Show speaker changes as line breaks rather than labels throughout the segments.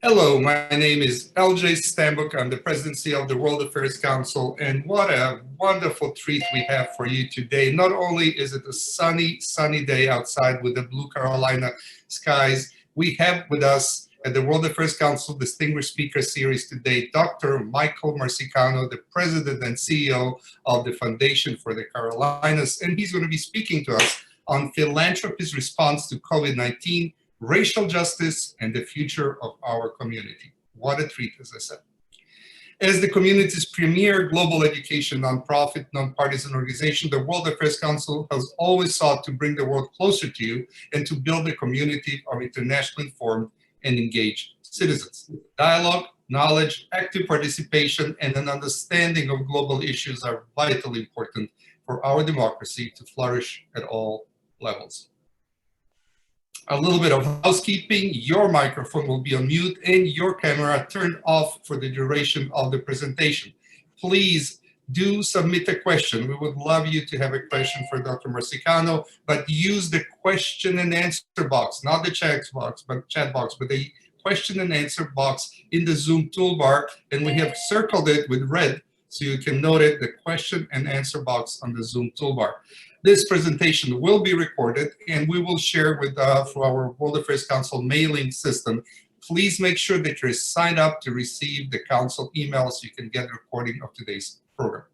Hello, my name is LJ Stambuk. I'm the presidency of the World Affairs Council, and what a wonderful treat we have for you today. Not only is it a sunny day outside with the blue Carolina skies, we have with us at the World Affairs Council Distinguished Speaker Series today, Dr. Michael Marsicano, the president and CEO of the Foundation for the Carolinas, and he's going to be speaking to us on philanthropy's response to COVID-19, racial justice, and the future of our community. What a treat, as I said. As the community's premier global education nonprofit, nonpartisan organization, the World Affairs Council has always sought to bring the world closer to you and to build a community of internationally informed and engaged citizens. Dialogue, knowledge, active participation, and an understanding of global issues are vitally important for our democracy to flourish at all levels. A little bit of housekeeping. Your microphone will be on mute and your camera turned off for the duration of the presentation. Please do submit a question. We would love you to have a question for Dr. Marsicano, but use the question and answer box, not the chat box, but the question and answer box in the Zoom toolbar, and we have circled it with red so you can note it, the question and answer box on the Zoom toolbar. This presentation will be recorded and we will share with through our World Affairs Council mailing system. Please make sure that you're signed up to receive the council email so you can get a recording of today's program.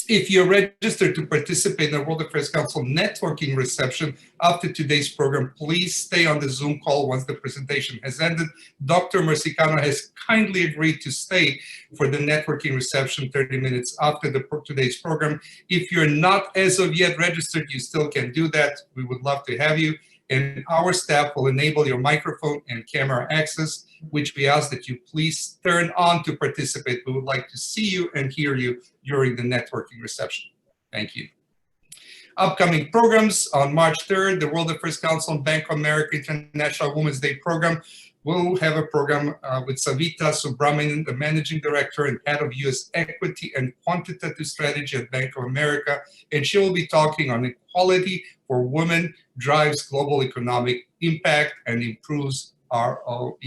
If you're registered to participate in the World Affairs Council networking reception after today's program, please stay on the Zoom call once the presentation has ended. Dr. Marsicano has kindly agreed to stay for the networking reception 30 minutes after today's program. If you're not as of yet registered, you still can do that. We would love to have you. And our staff will enable your microphone and camera access, which we ask that you please turn on to participate. We would like to see you and hear you during the networking reception. Thank you. Upcoming programs on March 3rd, the World Affairs Council and Bank of America International Women's Day program. We'll have a program with Savita Subramanian, the Managing Director and Head of U.S. Equity and Quantitative Strategy at Bank of America, and she will be talking on equality for women drives global economic impact and improves ROE.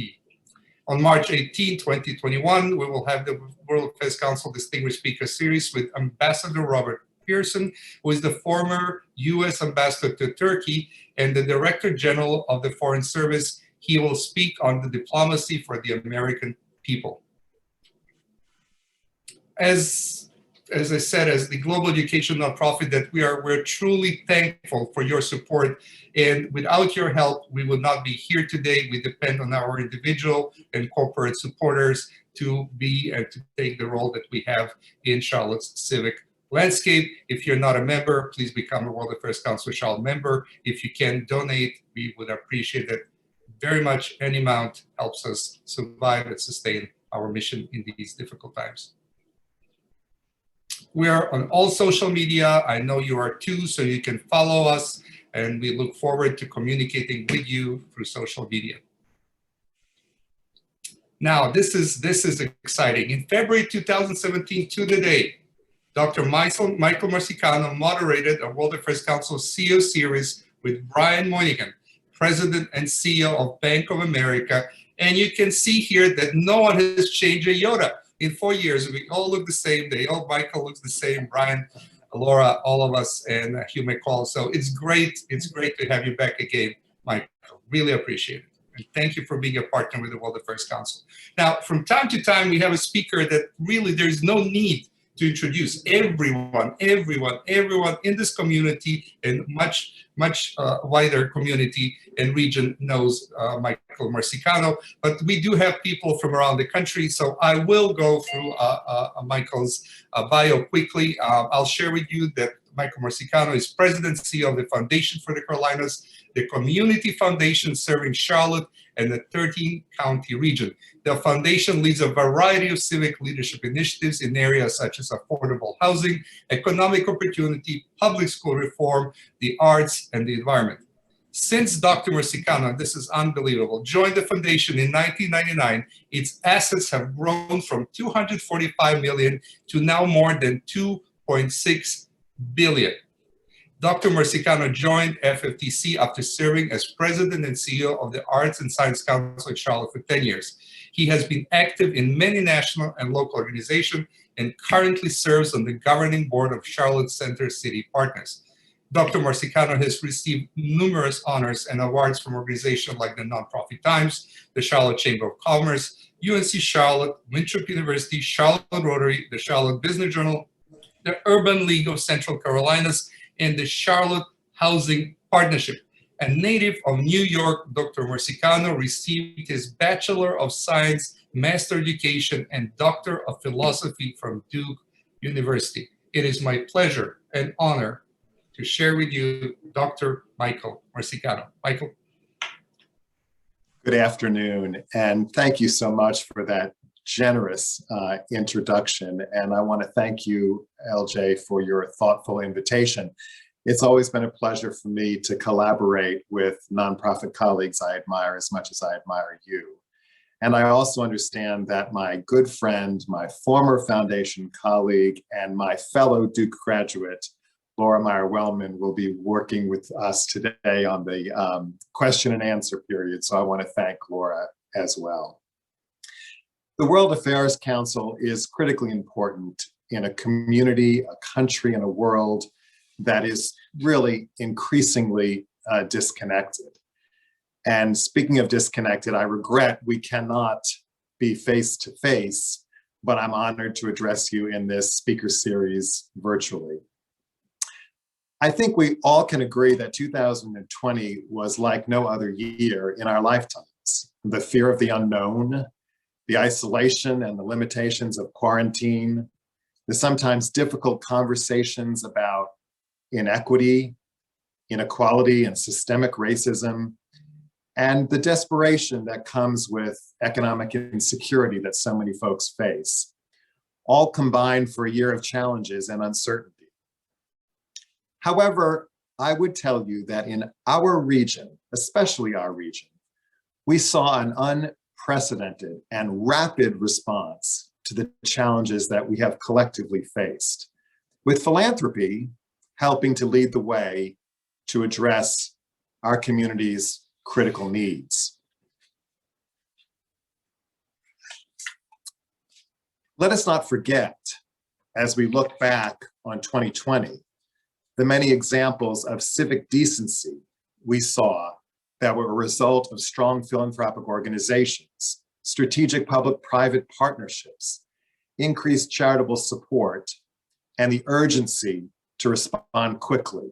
On March 18, 2021, we will have the World Affairs Council Distinguished Speaker Series with Ambassador Robert Pearson, who is the former U.S. Ambassador to Turkey and the Director General of the Foreign Service. He will speak on the diplomacy for the American people. As I said, as the global education nonprofit that we're truly thankful for your support. And without your help, we would not be here today. We depend on our individual and corporate supporters to be and to take the role that we have in Charlotte's civic landscape. If you're not a member, please become a World Affairs Council Charlotte member. If you can donate, we would appreciate it very much. Any amount helps us survive and sustain our mission in these difficult times. We are on all social media. I know you are too, so you can follow us, and we look forward to communicating with you through social media. Now, this is exciting. In February 2017 to the day, Dr. Michael Marsicano moderated a World Affairs Council CEO series with Brian Moynihan, President and CEO of Bank of America. And you can see here that no one has changed a iota. In 4 years, we all look the same. Michael looks the same, Brian, Laura, all of us, and Hugh McCall. So it's great to have you back again, Michael. Really appreciate it. And thank you for being a partner with the World Affairs Council. Now, from time to time, we have a speaker that really there's no need to introduce. Everyone in this community and much wider community and region knows Michael Marsicano, but we do have people from around the country, so I will go through Michael's bio quickly. I'll share with you that Michael Marsicano is President and CEO of the Foundation for the Carolinas, the community foundation serving Charlotte and the 13-county region. The foundation leads a variety of civic leadership initiatives in areas such as affordable housing, economic opportunity, public school reform, the arts, and the environment. Since Dr. Marsicano, this is unbelievable, joined the foundation in 1999, its assets have grown from $245 million to now more than $2.6 billion. Dr. Marsicano joined FFTC after serving as president and CEO of the Arts and Science Council in Charlotte for 10 years. He has been active in many national and local organizations and currently serves on the governing board of Charlotte Center City Partners. Dr. Marsicano has received numerous honors and awards from organizations like the Nonprofit Times, the Charlotte Chamber of Commerce, UNC Charlotte, Winthrop University, Charlotte Rotary, the Charlotte Business Journal, the Urban League of Central Carolinas, and the Charlotte Housing Partnership. A native of New York, Dr. Marsicano received his Bachelor of Science, Master Education, and Doctor of Philosophy from Duke University. It is my pleasure and honor to share with you Dr. Michael Marsicano. Michael.
Good afternoon, and thank you so much for that generous introduction. And I want to thank you, LJ, for your thoughtful invitation. It's always been a pleasure for me to collaborate with nonprofit colleagues I admire as much as I admire you. And I also understand that my good friend, my former foundation colleague, and my fellow Duke graduate, Laura Meyer-Wellman, will be working with us today on the question and answer period. So I want to thank Laura as well. The World Affairs Council is critically important in a community, a country, and a world that is really increasingly disconnected. And speaking of disconnected, I regret we cannot be face to face, but I'm honored to address you in this speaker series virtually. I think we all can agree that 2020 was like no other year in our lifetimes. The fear of the unknown, the isolation and the limitations of quarantine, the sometimes difficult conversations about inequity, inequality, and systemic racism, and the desperation that comes with economic insecurity that so many folks face, all combined for a year of challenges and uncertainty. However, I would tell you that in our region, especially our region, we saw an unprecedented and rapid response to the challenges that we have collectively faced, with philanthropy helping to lead the way to address our community's critical needs. Let us not forget, as we look back on 2020, the many examples of civic decency we saw that were a result of strong philanthropic organizations, strategic public-private partnerships, increased charitable support, and the urgency to respond quickly.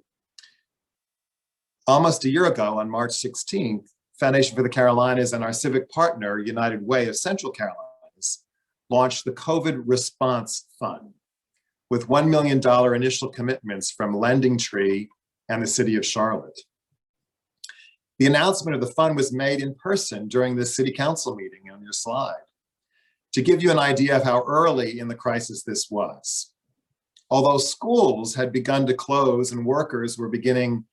Almost a year ago, on March 16th, Foundation for the Carolinas and our civic partner, United Way of Central Carolinas, launched the COVID Response Fund, with $1 million initial commitments from Lending Tree and the City of Charlotte. The announcement of the fund was made in person during the City Council meeting on your slide, to give you an idea of how early in the crisis this was. Although schools had begun to close and workers were being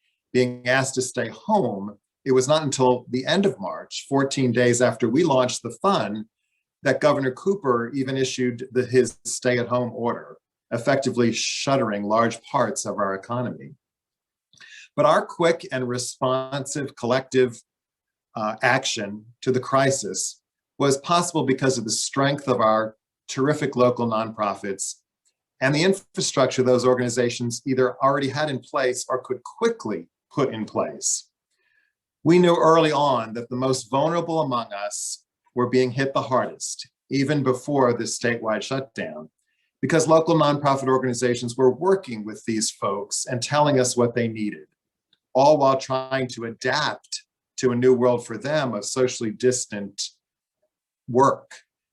asked to stay home, it was not until the end of March, 14 days after we launched the fund, that Governor Cooper even issued his stay-at-home order, effectively shuttering large parts of our economy. But our quick and responsive collective action to the crisis was possible because of the strength of our terrific local nonprofits and the infrastructure those organizations either already had in place or could quickly put in place. We knew early on that the most vulnerable among us were being hit the hardest, even before the statewide shutdown, because local nonprofit organizations were working with these folks and telling us what they needed, all while trying to adapt to a new world for them of socially distant work.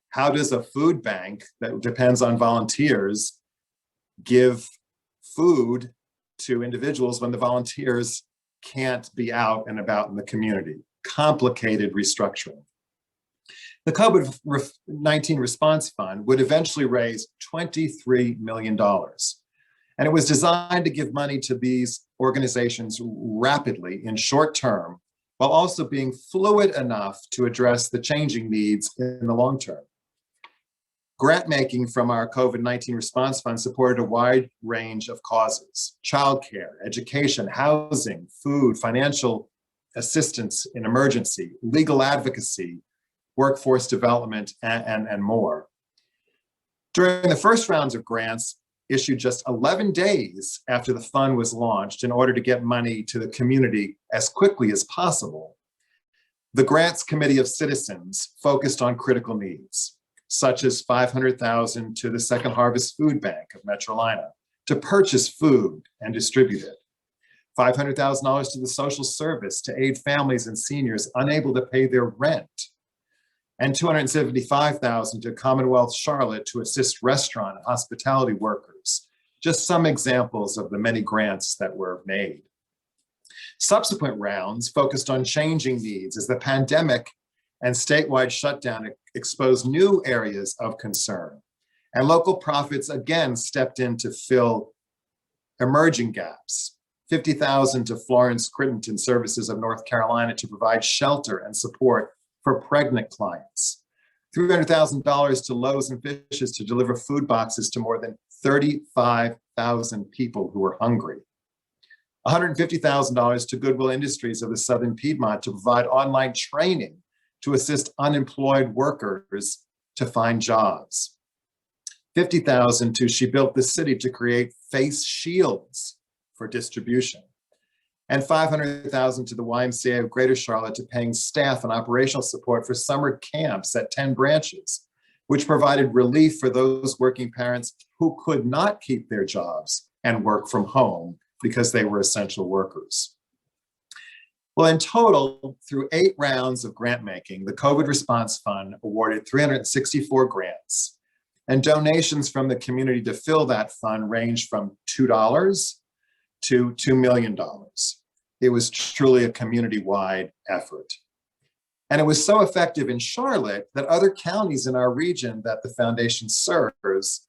How does a food bank that depends on volunteers give food to individuals when the volunteers can't be out and about in the community? Complicated restructuring. The COVID-19 Response Fund would eventually raise $23 million. And it was designed to give money to these organizations rapidly in short term, while also being fluid enough to address the changing needs in the long term. Grant making from our COVID-19 response fund supported a wide range of causes: childcare, education, housing, food, financial assistance in emergency, legal advocacy, workforce development, and more. During the first rounds of grants, issued just 11 days after the fund was launched in order to get money to the community as quickly as possible, the Grants Committee of Citizens focused on critical needs, such as $500,000 to the Second Harvest Food Bank of Metrolina to purchase food and distribute it, $500,000 to the social service to aid families and seniors unable to pay their rent, and $275,000 to Commonwealth Charlotte to assist restaurant and hospitality workers. Just some examples of the many grants that were made. Subsequent rounds focused on changing needs as the pandemic and statewide shutdown exposed new areas of concern. And local profits again stepped in to fill emerging gaps. $50,000 to Florence Crittenton Services of North Carolina to provide shelter and support for pregnant clients. $300,000 to Loaves and Fishes to deliver food boxes to more than 35,000 people who were hungry. $150,000 to Goodwill Industries of the Southern Piedmont to provide online training to assist unemployed workers to find jobs. $50,000 to She Built the City to create face shields for distribution. And $500,000 to the YMCA of Greater Charlotte to paying staff and operational support for summer camps at 10 branches, which provided relief for those working parents who could not keep their jobs and work from home because they were essential workers. Well, in total, through 8 rounds of grant making, the COVID Response Fund awarded 364 grants, and donations from the community to fill that fund ranged from $2 to $2 million. It was truly a community-wide effort. And it was so effective in Charlotte that other counties in our region that the foundation serves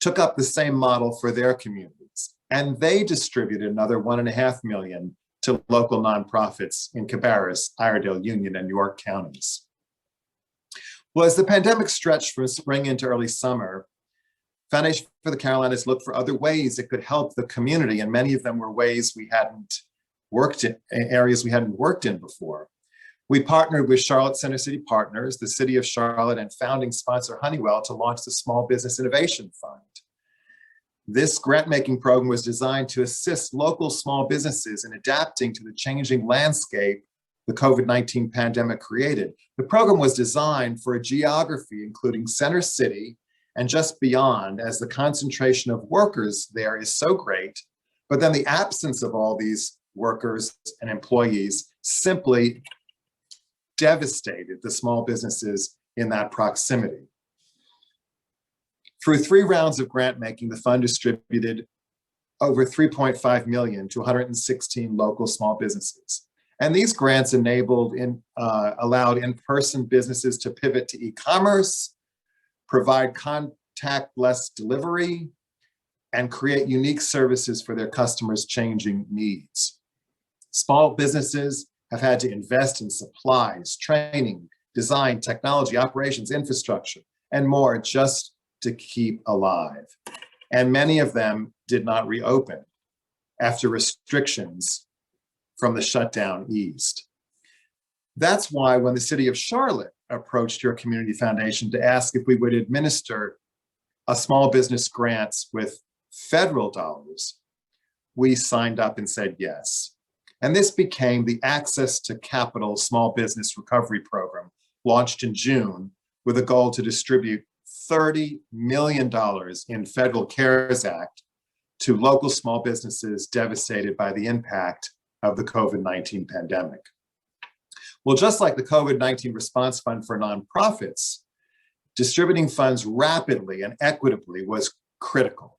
took up the same model for their communities. And they distributed another $1.5 million to local nonprofits in Cabarrus, Iredell, Union, and York counties. Well, as the pandemic stretched from spring into early summer, Foundation for the Carolinas looked for other ways it could help the community, and many of them were ways we hadn't worked in, areas we hadn't worked in before. We partnered with Charlotte Center City Partners, the City of Charlotte, and founding sponsor Honeywell to launch the Small Business Innovation Fund. This grant-making program was designed to assist local small businesses in adapting to the changing landscape the COVID-19 pandemic created. The program was designed for a geography including Center City and just beyond, as the concentration of workers there is so great, but then the absence of all these workers and employees simply devastated the small businesses in that proximity. Through 3 rounds of grant making, the fund distributed over $3.5 million to 116 local small businesses. And these grants allowed in-person businesses to pivot to e-commerce, provide contactless delivery, and create unique services for their customers' changing needs. Small businesses have had to invest in supplies, training, design, technology, operations, infrastructure, and more just to keep alive. And many of them did not reopen after restrictions from the shutdown eased. That's why when the City of Charlotte approached your community foundation to ask if we would administer a small business grants with federal dollars, we signed up and said yes. And this became the Access to Capital Small Business Recovery Program, launched in June with a goal to distribute $30 million in Federal CARES Act to local small businesses devastated by the impact of the COVID-19 pandemic. Well, just like the COVID-19 Response Fund for nonprofits, distributing funds rapidly and equitably was critical.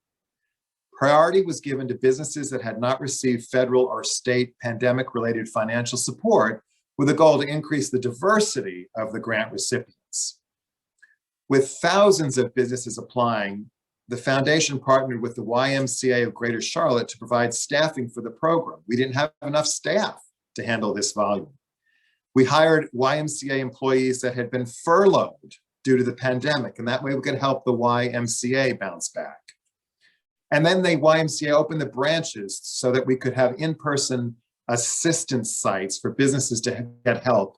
Priority was given to businesses that had not received federal or state pandemic-related financial support, with a goal to increase the diversity of the grant recipients. With thousands of businesses applying, the foundation partnered with the YMCA of Greater Charlotte to provide staffing for the program. We didn't have enough staff to handle this volume. We hired YMCA employees that had been furloughed due to the pandemic, and that way we could help the YMCA bounce back. And then the YMCA opened the branches so that we could have in-person assistance sites for businesses to get help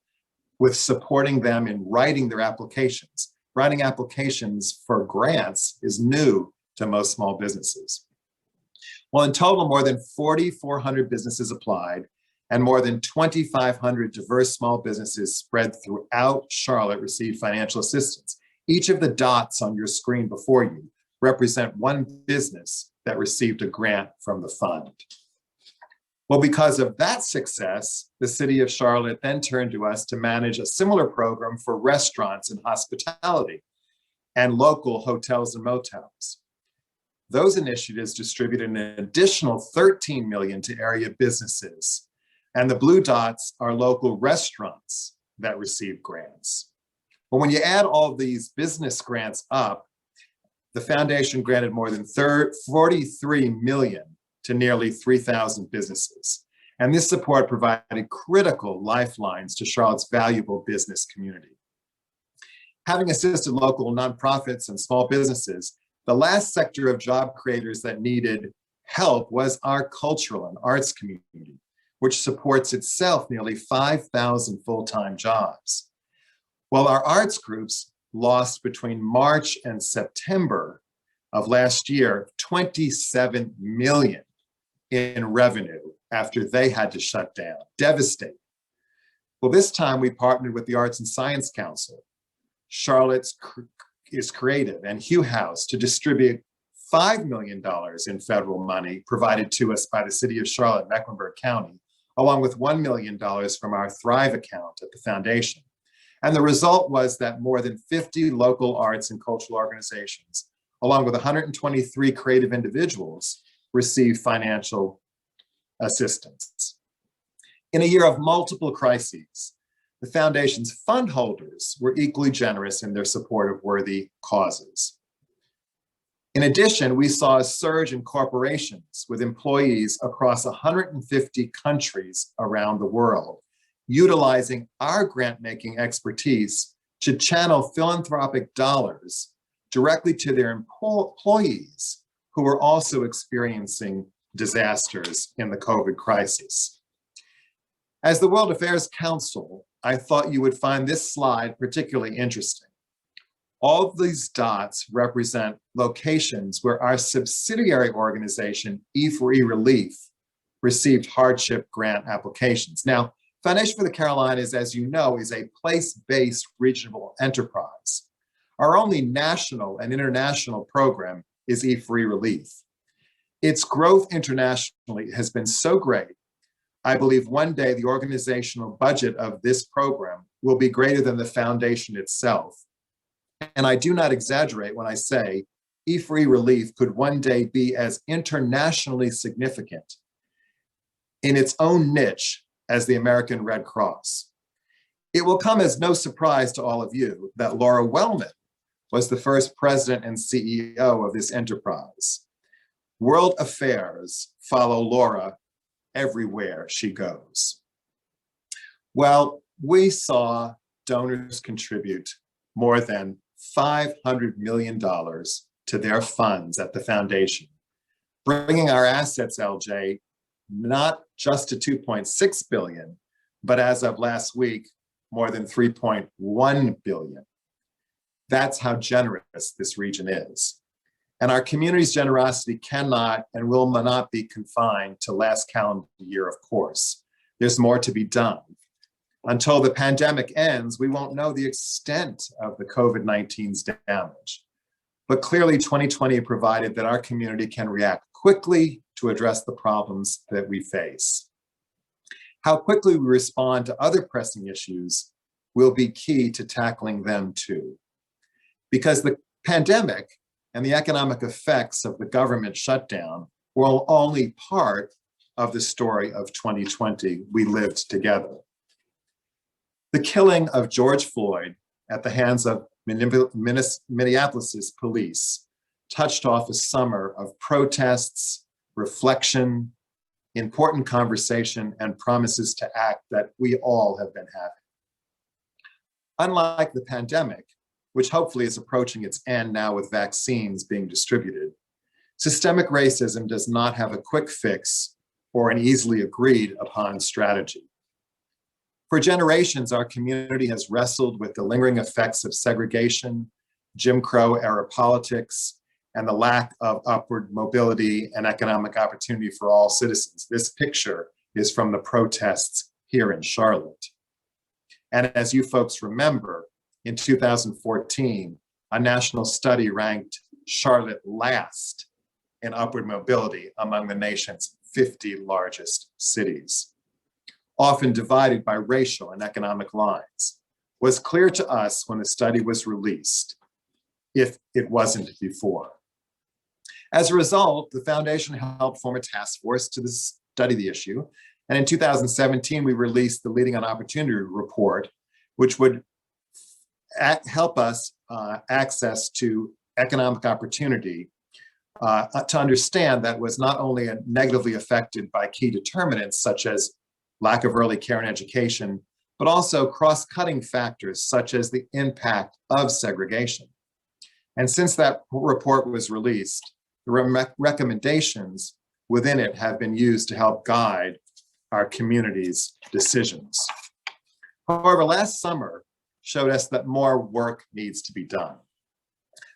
with supporting them in writing their applications. Writing applications for grants is new to most small businesses. Well, in total, more than 4,400 businesses applied, and more than 2,500 diverse small businesses spread throughout Charlotte received financial assistance. Each of the dots on your screen before you represent one business that received a grant from the fund. Well, because of that success, the city of Charlotte then turned to us to manage a similar program for restaurants and hospitality and local hotels and motels. Those initiatives distributed an additional $13 million to area businesses, and the blue dots are local restaurants that received grants. But when you add all of these business grants up, the foundation granted more than 43 million to nearly 3,000 businesses. And this support provided critical lifelines to Charlotte's valuable business community. Having assisted local nonprofits and small businesses, the last sector of job creators that needed help was our cultural and arts community, which supports itself nearly 5,000 full-time jobs. Well, our arts groups lost between March and September of last year, 27 million in revenue after they had to shut down. Devastating. Well, this time we partnered with the Arts and Science Council, Charlotte's is Creative, and Hugh House to distribute $5 million in federal money provided to us by the city of Charlotte, Mecklenburg County, along with $1 million from our Thrive account at the foundation. And the result was that more than 50 local arts and cultural organizations, along with 123 creative individuals, received financial assistance. In a year of multiple crises, the foundation's fund holders were equally generous in their support of worthy causes. In addition, we saw a surge in corporations with employees across 150 countries around the world, utilizing our grant-making expertise to channel philanthropic dollars directly to their employees who were also experiencing disasters in the COVID crisis. As the World Affairs Council, I thought you would find this slide particularly interesting. All of these dots represent locations where our subsidiary organization, E4E Relief, received hardship grant applications. Now, Foundation for the Carolinas, as you know, is a place-based regional enterprise. Our only national and international program is E4E Relief. Its growth internationally has been so great, I believe one day the organizational budget of this program will be greater than the foundation itself. And I do not exaggerate when I say E4E Relief could one day be as internationally significant in its own niche as the American Red Cross. It will come as no surprise to all of you that Laura Wellman was the first president and CEO of this enterprise. World affairs follow Laura everywhere she goes. Well, we saw donors contribute more than $500 million to their funds at the foundation, bringing our assets, LJ, not just to 2.6 billion, but as of last week, more than 3.1 billion. That's how generous this region is. And our community's generosity cannot and will not be confined to last calendar year, of course. There's more to be done. Until the pandemic ends, we won't know the extent of the COVID-19's damage. But clearly 2020 provided that our community can react quickly to address the problems that we face. How quickly we respond to other pressing issues will be key to tackling them too. Because the pandemic and the economic effects of the government shutdown were only part of the story of 2020 we lived together. The killing of George Floyd at the hands of Minneapolis police touched off a summer of protests, reflection, important conversation, and promises to act that we all have been having. Unlike the pandemic, which hopefully is approaching its end now with vaccines being distributed, systemic racism does not have a quick fix or an easily agreed upon strategy. For generations, our community has wrestled with the lingering effects of segregation, Jim Crow era politics, and the lack of upward mobility and economic opportunity for all citizens. This picture is from the protests here in Charlotte. And as you folks remember, in 2014, a national study ranked Charlotte last in upward mobility among the nation's 50 largest cities. Often divided by racial and economic lines, was clear to us when the study was released, if it wasn't before. As a result, the foundation helped form a task force to study the issue. And in 2017, we released the Leading on Opportunity report, which would help us access to economic opportunity to understand that was not only negatively affected by key determinants such as lack of early care and education, but also cross-cutting factors such as the impact of segregation. And since that report was released, the recommendations within it have been used to help guide our community's decisions. However, last summer showed us that more work needs to be done.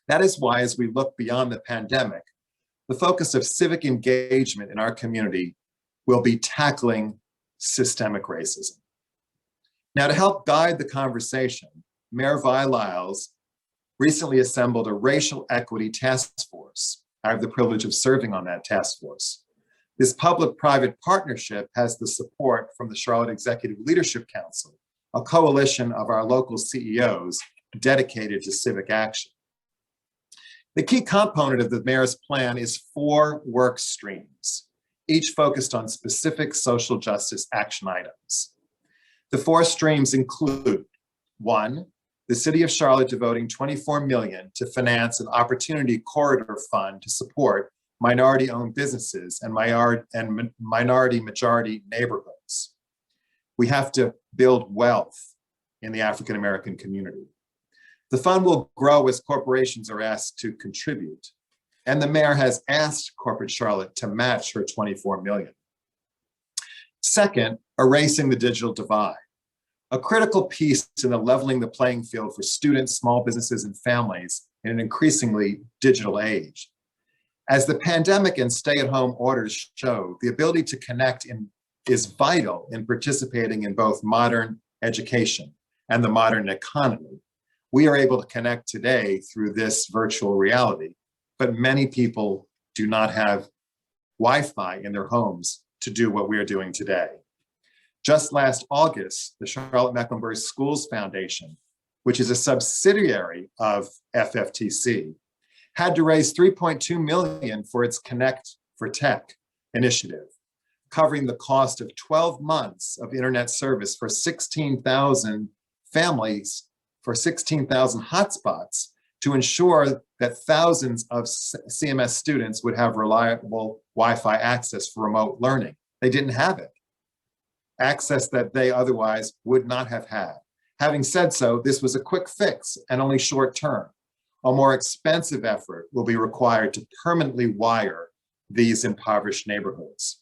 That is why, as we look beyond the pandemic, the focus of civic engagement in our community will be tackling systemic racism. Now, to help guide the conversation, Mayor Vi Lyles recently assembled a racial equity task force. I have the privilege of serving on that task force. This public-private partnership has the support from the Charlotte Executive Leadership Council, a coalition of our local CEOs dedicated to civic action. The key component of the mayor's plan is 4 work streams, each focused on specific social justice action items. The 4 streams include: 1, the City of Charlotte devoting $24 million to finance an opportunity corridor fund to support minority-owned businesses and minority-majority neighborhoods. We have to build wealth in the African-American community. The fund will grow as corporations are asked to contribute, and the mayor has asked corporate Charlotte to match her $24 million. Second, erasing the digital divide, a critical piece in the leveling the playing field for students, small businesses, and families in an increasingly digital age. As the pandemic and stay-at-home orders show, the ability to connect is vital in participating in both modern education and the modern economy. We are able to connect today through this virtual reality, but many people do not have Wi-Fi in their homes to do what we are doing today. Just last August, the Charlotte-Mecklenburg Schools Foundation, which is a subsidiary of FFTC, had to raise $3.2 million for its Connect for Tech initiative, covering the cost of 12 months of internet service for 16,000 families, for 16,000 hotspots, to ensure that thousands of CMS students would have reliable Wi-Fi access for remote learning. They didn't have it. Access that they otherwise would not have had. Having said so, this was a quick fix and only short term. A more expensive effort will be required to permanently wire these impoverished neighborhoods.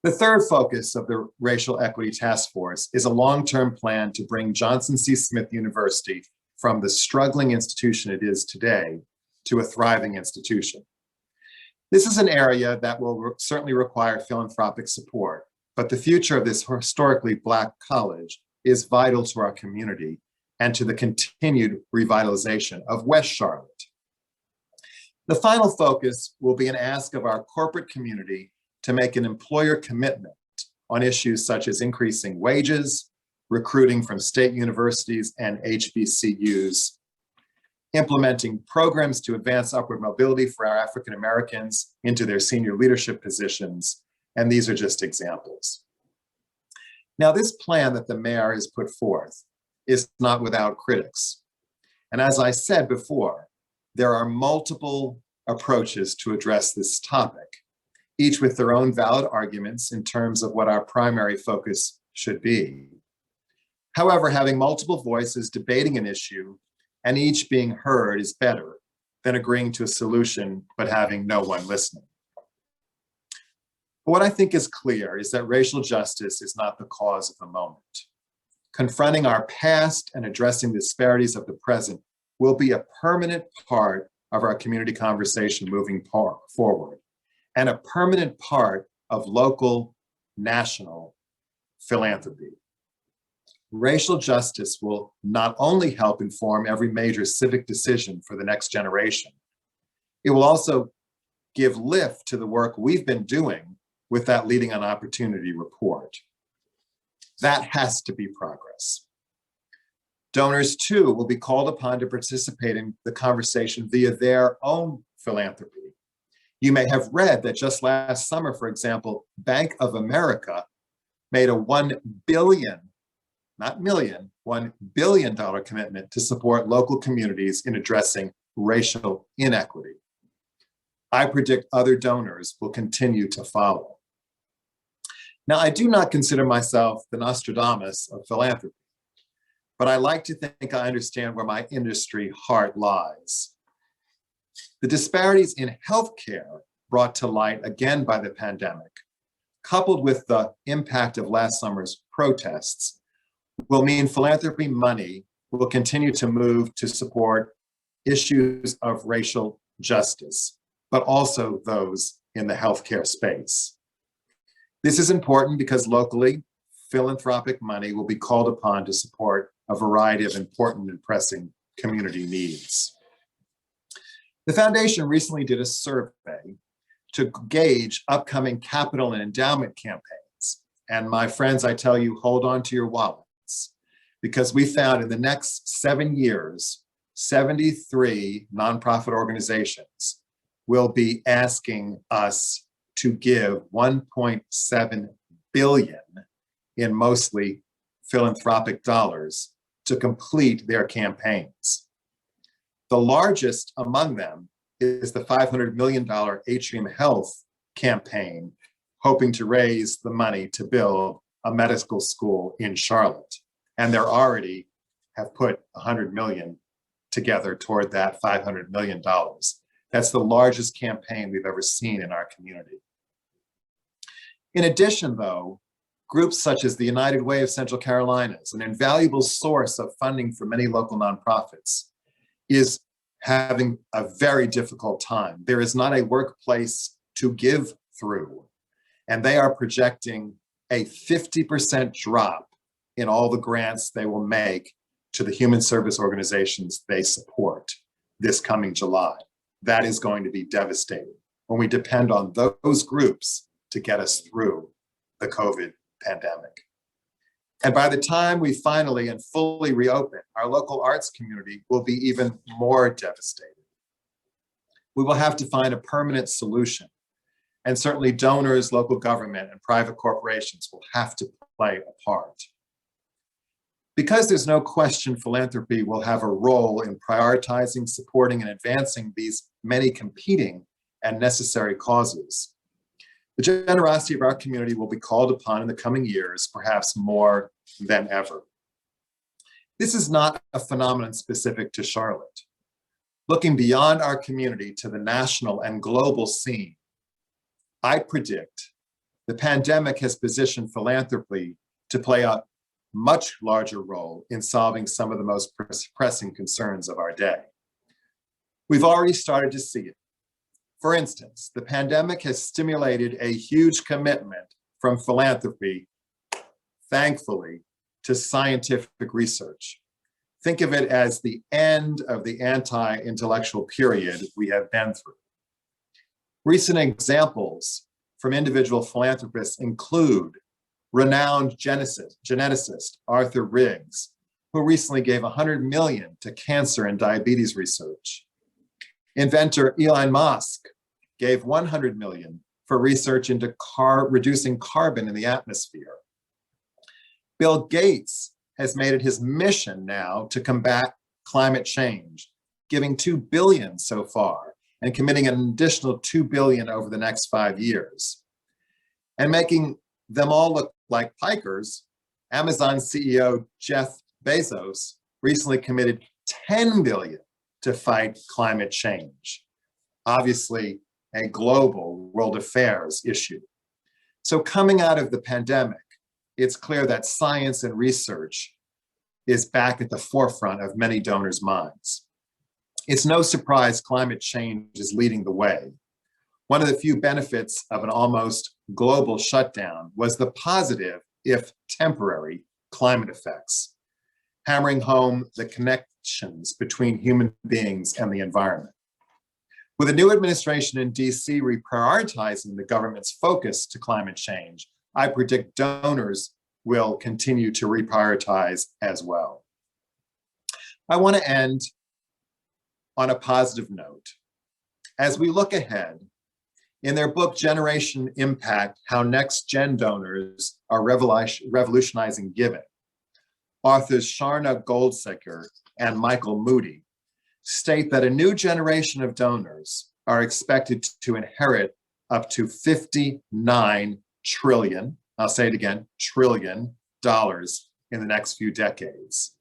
The third focus of the Racial Equity Task Force is a long-term plan to bring Johnson C. Smith University from the struggling institution it is today to a thriving institution. This is an area that will certainly require philanthropic support, but the future of this historically Black college is vital to our community and to the continued revitalization of West Charlotte. The final focus will be an ask of our corporate community to make an employer commitment on issues such as increasing wages, recruiting from state universities and HBCUs, implementing programs to advance upward mobility for our African Americans into their senior leadership positions, and these are just examples. Now, this plan that the mayor has put forth is not without critics. And as I said before, there are multiple approaches to address this topic, each with their own valid arguments in terms of what our primary focus should be. However, having multiple voices debating an issue and each being heard is better than agreeing to a solution but having no one listening. But what I think is clear is that racial justice is not the cause of the moment. Confronting our past and addressing the disparities of the present will be a permanent part of our community conversation moving forward, and a permanent part of local, national philanthropy. Racial justice will not only help inform every major civic decision for the next generation, it will also give lift to the work we've been doing with that Leading on Opportunity report. That has to be progress. Donors, too, will be called upon to participate in the conversation via their own philanthropy. You may have read that just last summer, for example, Bank of America made a $1 billion, not million, $1 billion commitment to support local communities in addressing racial inequity. I predict other donors will continue to follow. Now, I do not consider myself the Nostradamus of philanthropy, but I like to think I understand where my industry heart lies. The disparities in healthcare brought to light again by the pandemic, coupled with the impact of last summer's protests, will mean philanthropy money will continue to move to support issues of racial justice, but also those in the healthcare space. This is important because locally, philanthropic money will be called upon to support a variety of important and pressing community needs. The foundation recently did a survey to gauge upcoming capital and endowment campaigns. And my friends, I tell you, hold on to your wallets, because we found in the next 7 years, 73 nonprofit organizations will be asking us to give 1.7 billion in mostly philanthropic dollars to complete their campaigns. The largest among them is the $500 million Atrium Health campaign, hoping to raise the money to build a medical school in Charlotte. And they already have put 100 million together toward that $500 million. That's the largest campaign we've ever seen in our community. In addition, though, groups such as the United Way of Central Carolinas, an invaluable source of funding for many local nonprofits, is having a very difficult time. There is not a workplace to give through, and they are projecting a 50% drop in all the grants they will make to the human service organizations they support this coming July. That is going to be devastating when we depend on those groups to get us through the COVID pandemic. And by the time we finally and fully reopen, our local arts community will be even more devastated. We will have to find a permanent solution. And certainly donors, local government, and private corporations will have to play a part. Because there's no question philanthropy will have a role in prioritizing, supporting, and advancing these many competing and necessary causes, the generosity of our community will be called upon in the coming years, perhaps more than ever. This is not a phenomenon specific to Charlotte. Looking beyond our community to the national and global scene, I predict the pandemic has positioned philanthropy to play a much larger role in solving some of the most pressing concerns of our day. We've already started to see it. For instance, the pandemic has stimulated a huge commitment from philanthropy, thankfully, to scientific research. Think of it as the end of the anti-intellectual period we have been through. Recent examples from individual philanthropists include renowned geneticist Arthur Riggs, who recently gave 100 million to cancer and diabetes research. Inventor Elon Musk gave 100 million for research into reducing carbon in the atmosphere. Bill Gates has made it his mission now to combat climate change, giving 2 billion so far and committing an additional 2 billion over the next 5 years. And making them all look like pikers, Amazon CEO Jeff Bezos recently committed 10 billion to fight climate change. Obviously, a global world affairs issue. So coming out of the pandemic, it's clear that science and research is back at the forefront of many donors' minds. It's no surprise climate change is leading the way. One of the few benefits of an almost global shutdown was the positive, if temporary, climate effects, hammering home the connections between human beings and the environment. With a new administration in DC reprioritizing the government's focus to climate change, I predict donors will continue to reprioritize as well. I want to end on a positive note. As we look ahead, in their book, Generation Impact, How Next Gen Donors Are Revolutionizing Giving, authors Sharna Goldsecker and Michael Moody state that a new generation of donors are expected to inherit up to $59 trillion, I'll say it again, trillion dollars in the next few decades.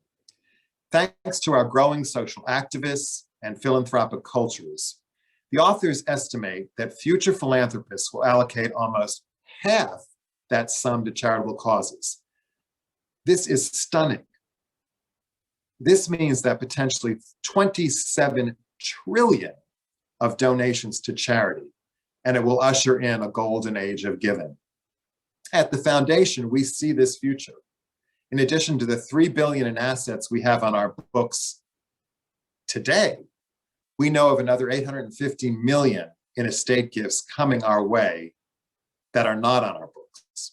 Thanks to our growing social activists and philanthropic cultures, the authors estimate that future philanthropists will allocate almost half that sum to charitable causes. This is stunning. This means that potentially 27 trillion of donations to charity, and it will usher in a golden age of giving. At the foundation, we see this future. In addition to the $3 billion in assets we have on our books today, we know of another 850 million in estate gifts coming our way that are not on our books.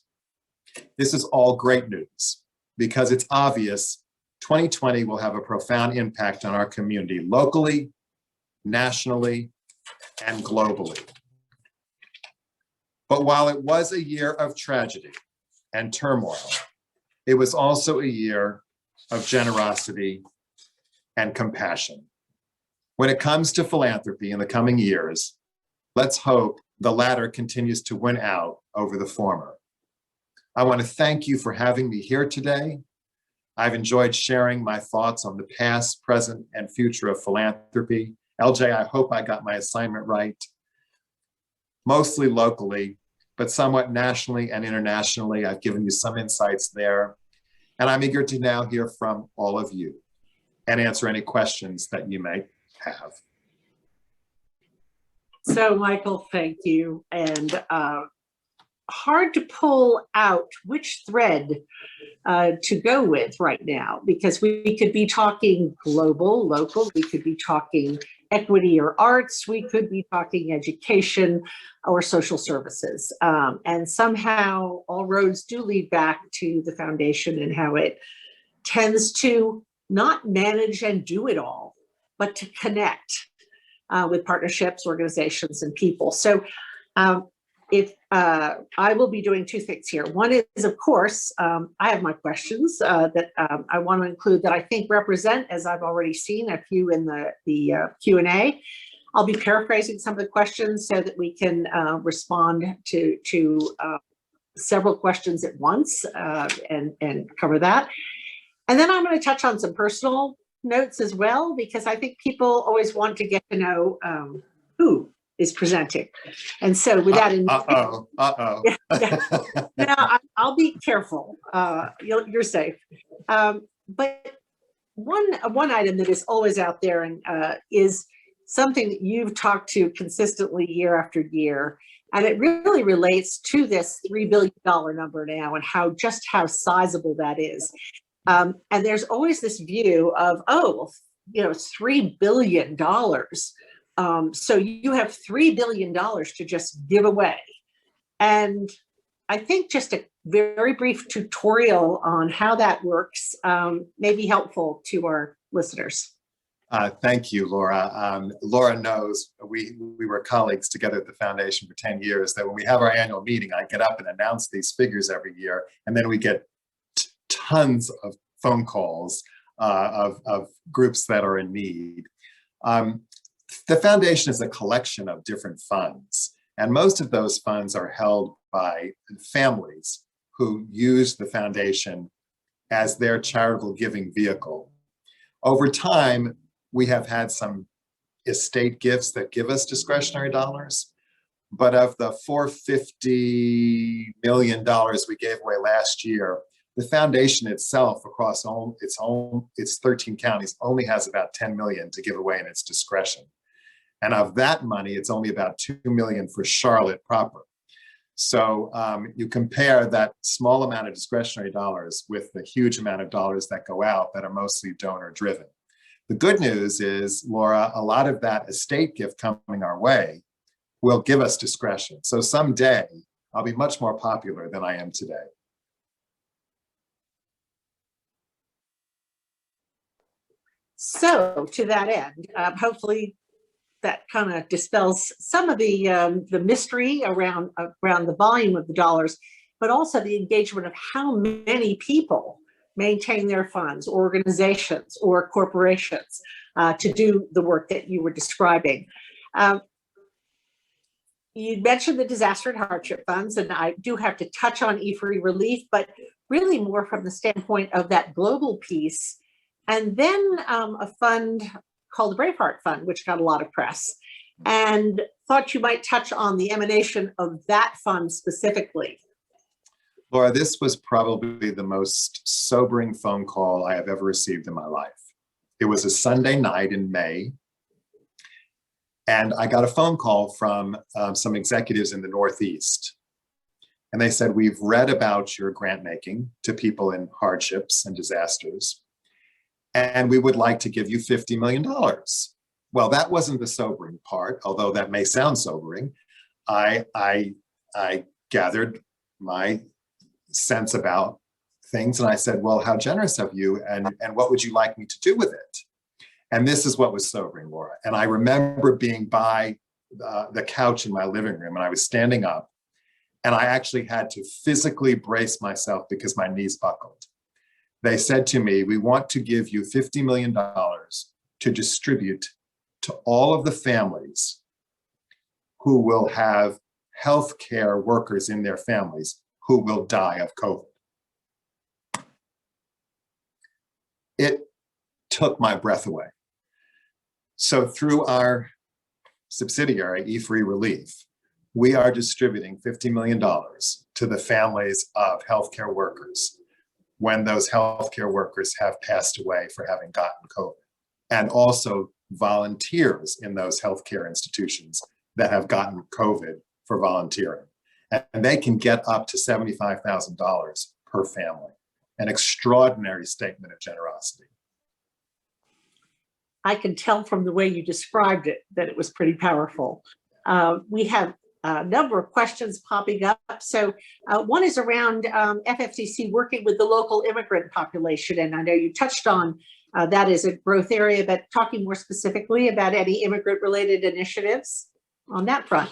This is all great news because it's obvious 2020 will have a profound impact on our community locally, nationally, and globally. But while it was a year of tragedy and turmoil, it was also a year of generosity and compassion. When it comes to philanthropy in the coming years, let's hope the latter continues to win out over the former. I want to thank you for having me here today. I've enjoyed sharing my thoughts on the past, present, and future of philanthropy. LJ, I hope I got my assignment right. Mostly locally, but somewhat nationally and internationally. I've given you some insights there. And I'm eager to now hear from all of you and answer any questions that you may have.
So, Michael, thank you. And hard to pull out which thread to go with right now, because we could be talking global, local, we could be talking equity or arts, we could be talking education or social services. And somehow all roads do lead back to the foundation and how it tends to not manage and do it all, but to connect with partnerships, organizations, and people. So I will be doing two things here. One is, of course, I have my questions that I want to include that I think represent, as I've already seen, a few in the Q&A. I'll be paraphrasing some of the questions so that we can respond to several questions at once and cover that. And then I'm going to touch on some personal notes as well, because I think people always want to get to know who is presenting. And so with that in mind, now I'll be careful. You're safe. But one item that is always out there and is something that you've talked to consistently year after year, and it really relates to this $3 billion number now and how sizable that is. And there's always this view of, oh, it's $3 billion. So you have $3 billion to just give away. And I think just a very brief tutorial on how that works may be helpful to our listeners.
Thank you, Laura. Laura knows we were colleagues together at the foundation for 10 years, that when we have our annual meeting, I get up and announce these figures every year, and then we get tons of phone calls of groups that are in need. The foundation is a collection of different funds, and most of those funds are held by families who use the foundation as their charitable giving vehicle. Over time, we have had some estate gifts that give us discretionary dollars. But of the $450 million we gave away last year, the foundation itself across its 13 counties only has about 10 million to give away in its discretion. And of that money, it's only about 2 million for Charlotte proper. So you compare that small amount of discretionary dollars with the huge amount of dollars that go out that are mostly donor driven. The good news is, Laura, a lot of that estate gift coming our way will give us discretion. So someday I'll be much more popular than I am today.
So to that end, hopefully that kind of dispels some of the mystery around the volume of the dollars, but also the engagement of how many people maintain their funds, organizations or corporations to do the work that you were describing. You mentioned the disaster and hardship funds, and I do have to touch on E-Free Relief, but really more from the standpoint of that global piece. And then a fund called the Braveheart Fund, which got a lot of press, and thought you might touch on the emanation of that fund specifically.
Laura, this was probably the most sobering phone call I have ever received in my life. It was a Sunday night in May, and I got a phone call from some executives in the Northeast. And they said, we've read about your grant making to people in hardships and disasters, and we would like to give you $50 million. Well, that wasn't the sobering part, although that may sound sobering. I gathered my sense about things, and I said, well, how generous of you, and what would you like me to do with it? And this is what was sobering, Laura. And I remember being by the couch in my living room, and I was standing up, and I actually had to physically brace myself because my knees buckled. They said to me, we want to give you $50 million to distribute to all of the families who will have healthcare workers in their families who will die of COVID. It took my breath away. So through our subsidiary, E-Free Relief, we are distributing $50 million to the families of healthcare workers when those healthcare workers have passed away for having gotten COVID, and also volunteers in those healthcare institutions that have gotten COVID for volunteering. And they can get up to $75,000 per family, an extraordinary statement of generosity.
I can tell from the way you described it that it was pretty powerful. We have a number of questions popping up. So one is around FFTC working with the local immigrant population. And I know you touched on that as a growth area, but talking more specifically about any immigrant related initiatives on that front.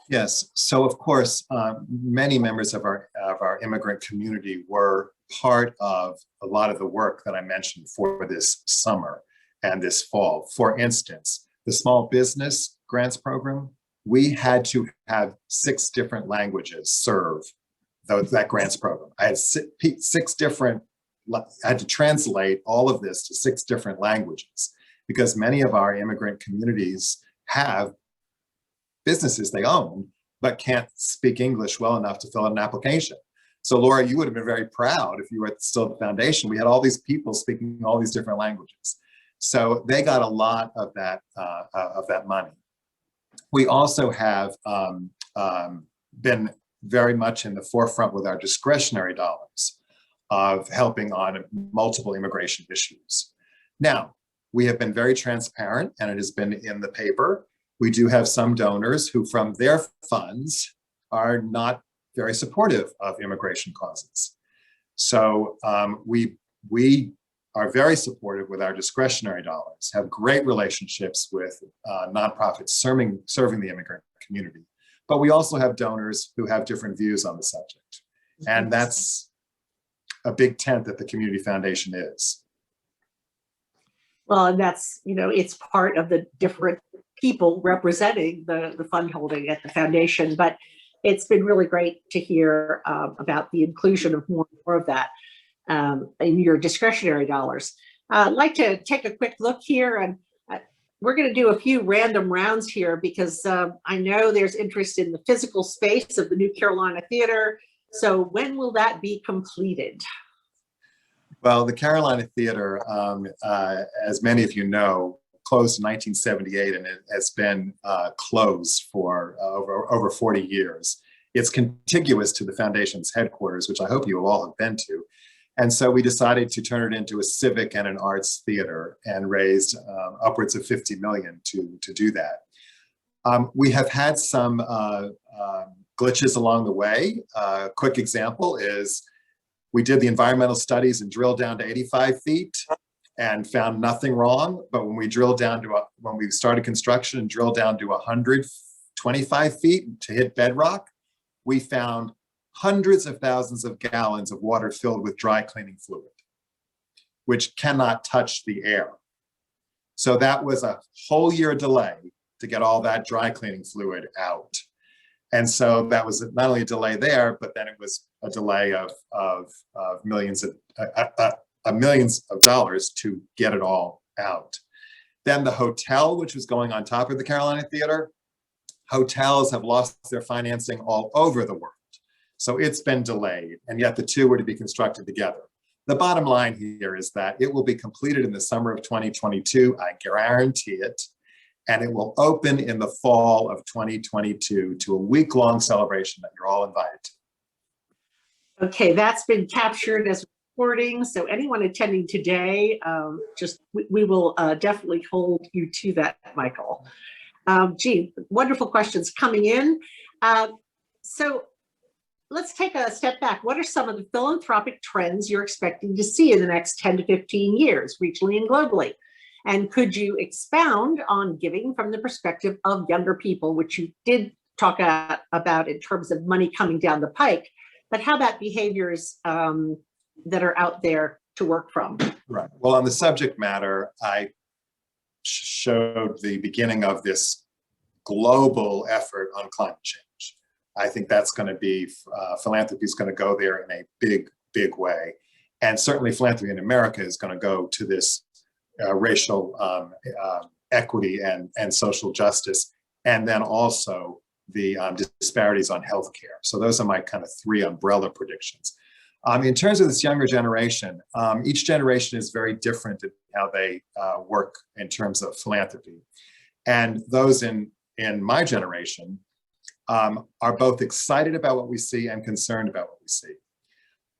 Yes, so of course, many members of our immigrant community were part of a lot of the work that I mentioned for this summer and this fall. For instance, the small business grants program, we had to have 6 different languages serve that grants program. I had I had to translate all of this to 6 different languages because many of our immigrant communities have businesses they own, but can't speak English well enough to fill out an application. So Laura, you would have been very proud if you were still at the foundation. We had all these people speaking all these different languages. So they got a lot of that money. We also have been very much in the forefront with our discretionary dollars of helping on multiple immigration issues. Now, we have been very transparent, and it has been in the paper. We do have some donors who from their funds are not very supportive of immigration causes. So we are very supportive with our discretionary dollars, have great relationships with nonprofits serving the immigrant community. But we also have donors who have different views on the subject. And that's a big tent that the Community Foundation is.
Well, and that's, it's part of the different people representing the fund holding at the foundation, but it's been really great to hear about the inclusion of more of that in your discretionary dollars. I'd like to take a quick look here, and we're going to do a few random rounds here because I know there's interest in the physical space of the New Carolina Theater. So when will that be completed?
Well, the Carolina Theater, as many of you know, closed in 1978, and it has been closed for over 40 years. It's contiguous to the foundation's headquarters, which I hope you all have been to. And so we decided to turn it into a civic and an arts theater and raised upwards of $50 million to do that. We have had some glitches along the way. A quick example is we did the environmental studies and drilled down to 85 feet and found nothing wrong. But when we drilled down to, when we started construction and drilled down to 125 feet to hit bedrock, we found hundreds of thousands of gallons of water filled with dry cleaning fluid, which cannot touch the air. So that was a whole year delay to get all that dry cleaning fluid out. And so that was not only a delay there, but then it was a delay of millions of dollars to get it all out. Then the hotel, which was going on top of the Carolina Theater, hotels have lost their financing all over the world. So it's been delayed, and yet the two were to be constructed together. The bottom line here is that it will be completed in the summer of 2022, I guarantee it, and it will open in the fall of 2022 to a week-long celebration that you're all invited to.
Okay, that's been captured as recording, so anyone attending today, we will definitely hold you to that, Michael. Gee, wonderful questions coming in. So let's take a step back. What are some of the philanthropic trends you're expecting to see in the next 10 to 15 years, regionally and globally? And could you expound on giving from the perspective of younger people, which you did talk about in terms of money coming down the pike, but how about behaviors that are out there to work from?
Right. Well, on the subject matter, I showed the beginning of this global effort on climate change. I think that's going to be, philanthropy is going to go there in a big, big way. And certainly philanthropy in America is going to go to this racial equity and social justice, and then also the disparities on healthcare. So those are my kind of three umbrella predictions. In terms of this younger generation, each generation is very different in how they work in terms of philanthropy. And those in my generation are both excited about what we see and concerned about what we see.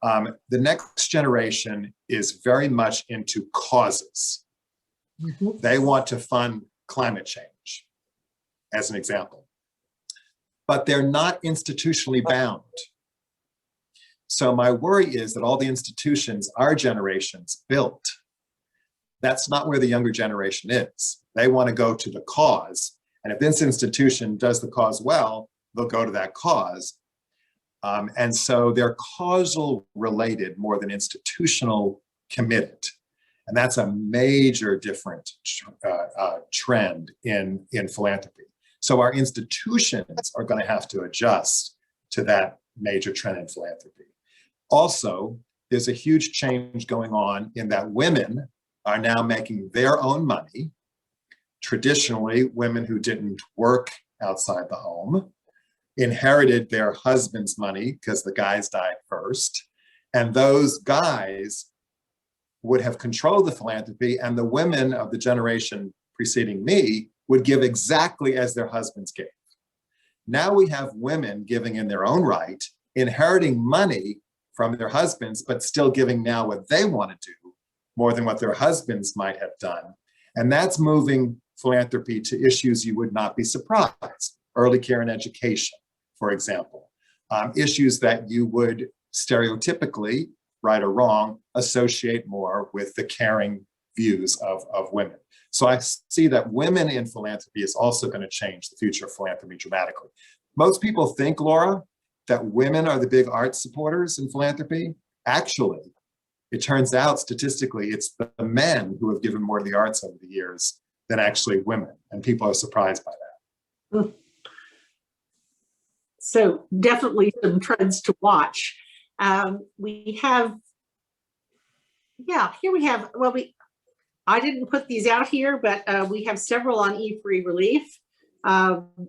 The next generation is very much into causes. Mm-hmm. They want to fund climate change, as an example. But they're not institutionally bound. So my worry is that all the institutions our generations built, that's not where the younger generation is. They want to go to the cause. And if this institution does the cause well, they'll go to that cause. And so they're causal related more than institutional committed. And that's a major different trend in philanthropy. So our institutions are going to have to adjust to that major trend in philanthropy. Also, there's a huge change going on in that women are now making their own money. Traditionally, women who didn't work outside the home inherited their husband's money because the guys died first. And those guys would have controlled the philanthropy, and the women of the generation preceding me would give exactly as their husbands gave. Now we have women giving in their own right, inheriting money from their husbands, but still giving now what they want to do more than what their husbands might have done. And that's moving philanthropy to issues you would not be surprised. Early care and education, for example. Issues that you would stereotypically, right or wrong, associate more with the caring views of women. So I see that women in philanthropy is also going to change the future of philanthropy dramatically. Most people think, Laura, that women are the big art supporters in philanthropy. Actually, it turns out statistically, it's the men who have given more to the arts over the years than actually women. And people are surprised by that.
So definitely some trends to watch. We have, yeah, here we have, well, I didn't put these out here, but we have several on E-Free Relief.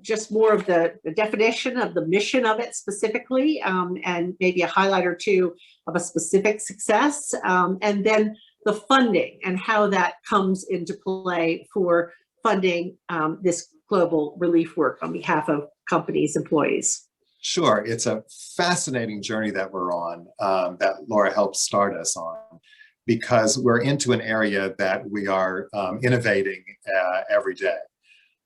Just more of the definition of the mission of it specifically, and maybe a highlight or two of a specific success, and then the funding and how that comes into play for funding this global relief work on behalf of companies, employees.
Sure, it's a fascinating journey that we're on, that Laura helped start us on, because we're into an area that we are innovating every day.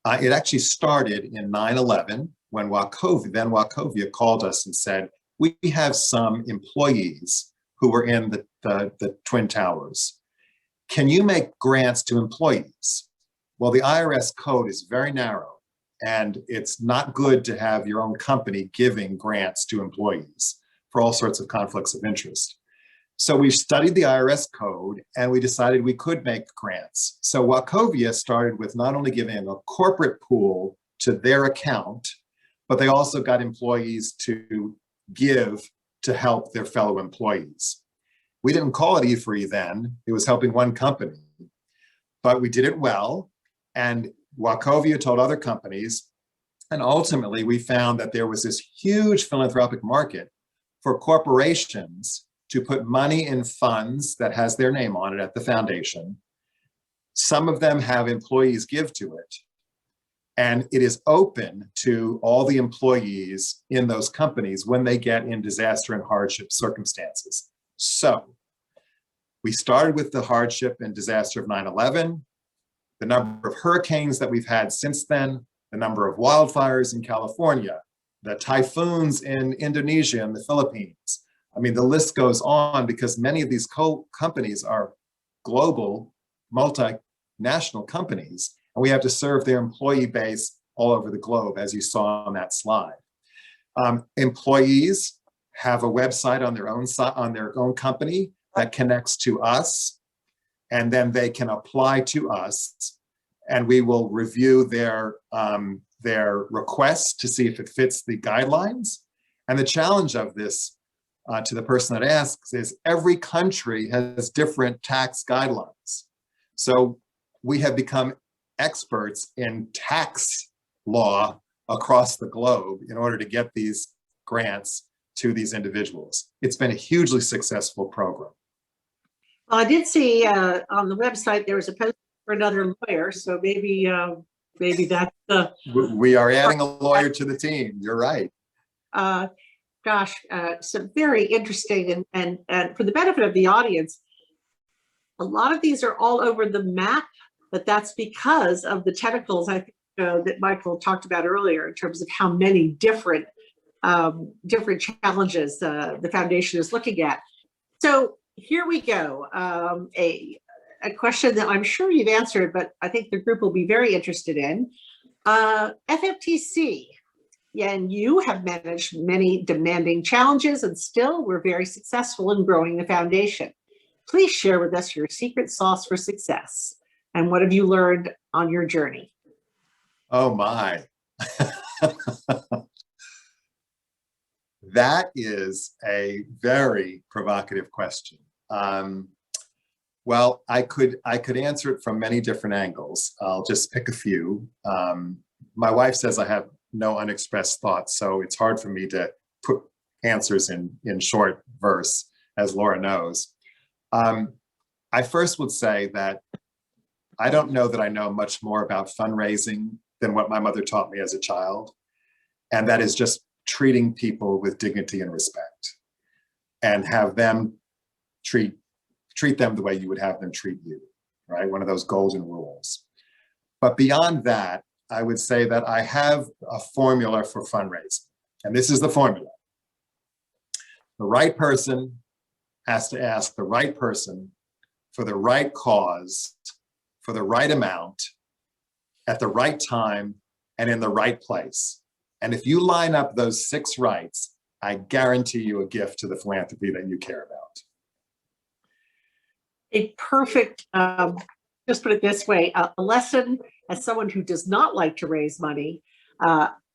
It actually started in 9/11 when Wachovia called us and said, we have some employees who were in the Twin Towers. Can you make grants to employees? Well, the IRS code is very narrow, and it's not good to have your own company giving grants to employees for all sorts of conflicts of interest. So we studied the IRS code and we decided we could make grants. So Wachovia started with not only giving a corporate pool to their account, but they also got employees to give to help their fellow employees. We didn't call it E-Free then, it was helping one company, but we did it well. And Wachovia told other companies, and ultimately we found that there was this huge philanthropic market for corporations to put money in funds that has their name on it at the foundation. Some of them have employees give to it, and it is open to all the employees in those companies when they get in disaster and hardship circumstances. So we started with the hardship and disaster of 9/11, the number of hurricanes that we've had since then, the number of wildfires in California, the typhoons in Indonesia and the Philippines. I mean, the list goes on because many of these companies are global, multinational companies, and we have to serve their employee base all over the globe, as you saw on that slide. Employees have a website on their own company that connects to us, and then they can apply to us, and we will review their requests to see if it fits the guidelines. And the challenge of this, to the person that asks, is every country has different tax guidelines. So we have become experts in tax law across the globe in order to get these grants to these individuals. It's been a hugely successful program.
Well, I did see on the website there was a post for another lawyer, so maybe that's the.
We are adding a lawyer to the team. You're right.
Gosh, some very interesting, and for the benefit of the audience, a lot of these are all over the map, but that's because of the tentacles I think that Michael talked about earlier in terms of how many different challenges the foundation is looking at. So here we go. A question that I'm sure you've answered, but I think the group will be very interested in. FFTC. And you have managed many demanding challenges, and still we're very successful in growing the foundation. Please share with us your secret sauce for success, and what have you learned on your journey?
Oh my. That is a very provocative question. Well, I could answer it from many different angles. I'll just pick a few. My wife says I have no unexpressed thoughts, so it's hard for me to put answers in short verse, as Laura knows. I first would say that I don't know that I know much more about fundraising than what my mother taught me as a child, and that is just treating people with dignity and respect, and have them treat them the way you would have them treat you, right? One of those golden rules. But beyond that, I would say that I have a formula for fundraising, and this is the formula. The right person has to ask the right person for the right cause, for the right amount, at the right time, and in the right place. And if you line up those 6 rights, I guarantee you a gift to the philanthropy that you care about.
A perfect, just put it this way, a lesson as someone who does not like to raise money,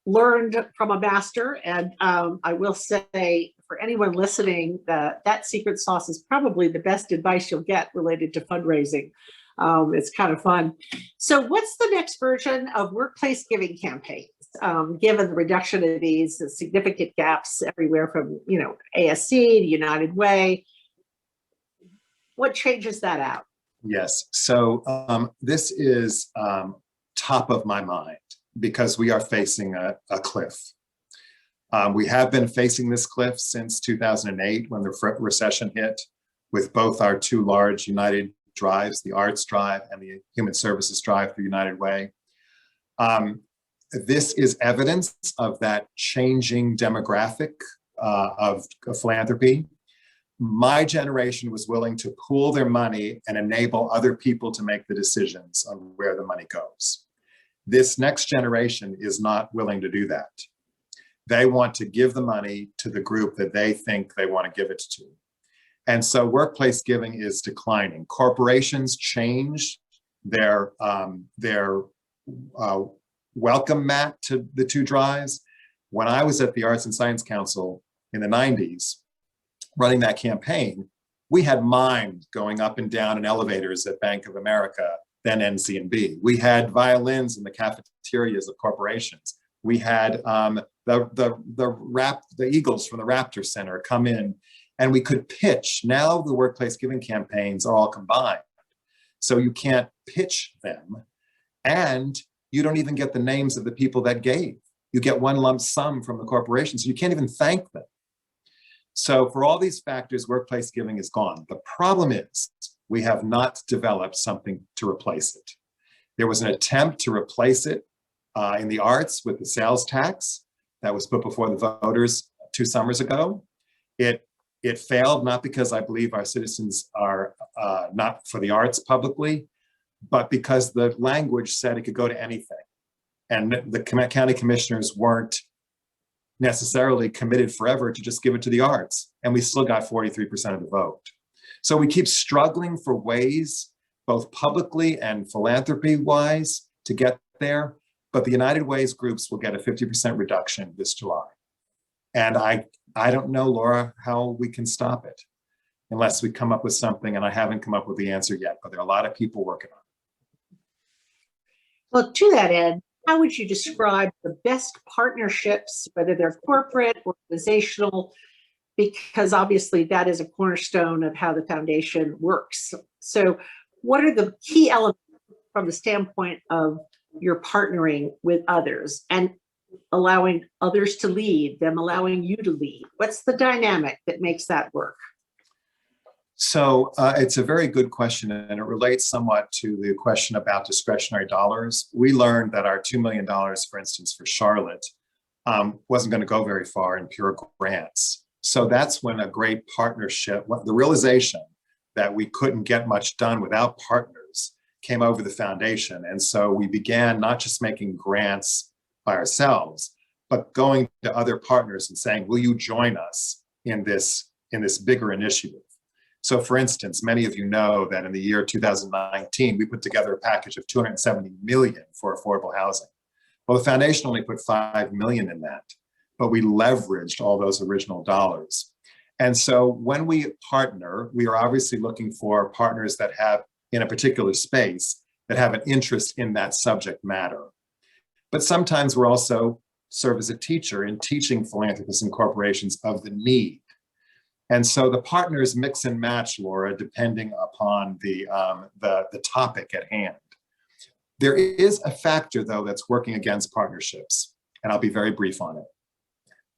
learned from a master. And I will say, for anyone listening, that secret sauce is probably the best advice you'll get related to fundraising. It's kind of fun. So what's the next version of workplace giving campaigns? Given the reduction of these significant gaps everywhere from, ASC to United Way, what changes that out?
Yes, so this is top of my mind because we are facing a cliff. We have been facing this cliff since 2008 when the recession hit, with both our two large United drives, the Arts Drive and the Human Services Drive through United Way. This is evidence of that changing demographic of philanthropy. My generation was willing to pool their money and enable other people to make the decisions on where the money goes. This next generation is not willing to do that. They want to give the money to the group that they think they want to give it to. And so workplace giving is declining. Corporations change their welcome mat to the two drives. When I was at the Arts and Science Council in the 90s, running that campaign, we had mime going up and down in elevators at Bank of America, then NCNB. We had violins in the cafeterias of corporations. We had the Eagles from the Raptor Center come in, and we could pitch. Now the workplace giving campaigns are all combined. So you can't pitch them, and you don't even get the names of the people that gave. You get one lump sum from the corporation, so you can't even thank them. So for all these factors, workplace giving is gone. The problem is we have not developed something to replace it. There was an attempt to replace it in the arts with the sales tax that was put before the voters 2 summers ago. It failed, not because I believe our citizens are not for the arts publicly, but because the language said it could go to anything. And the county commissioners weren't necessarily committed forever to just give it to the arts. And we still got 43% of the vote. So we keep struggling for ways, both publicly and philanthropy-wise, to get there. But the United Way's groups will get a 50% reduction this July. And I don't know, Laura, how we can stop it unless we come up with something, and I haven't come up with the answer yet, but there are a lot of people working on it.
Well, to that end, how would you describe the best partnerships, whether they're corporate, organizational, because obviously that is a cornerstone of how the foundation works. So what are the key elements from the standpoint of your partnering with others and allowing others to lead, them allowing you to lead? What's the dynamic that makes that work?
So it's a very good question, and it relates somewhat to the question about discretionary dollars. We learned that our $2 million, for instance, for Charlotte wasn't going to go very far in pure grants. So that's when a great partnership, the realization that we couldn't get much done without partners came over the foundation. And so we began not just making grants by ourselves, but going to other partners and saying, will you join us in this bigger initiative? So for instance, many of you know that in the year 2019, we put together a package of $270 million for affordable housing. Well, the foundation only put $5 million in that, but we leveraged all those original dollars. And so when we partner, we are obviously looking for partners that have, in a particular space, that have an interest in that subject matter. But sometimes we're also serve as a teacher in teaching philanthropists and corporations of the need. And so the partners mix and match, Laura, depending upon the topic at hand. There is a factor, though, that's working against partnerships, and I'll be very brief on it.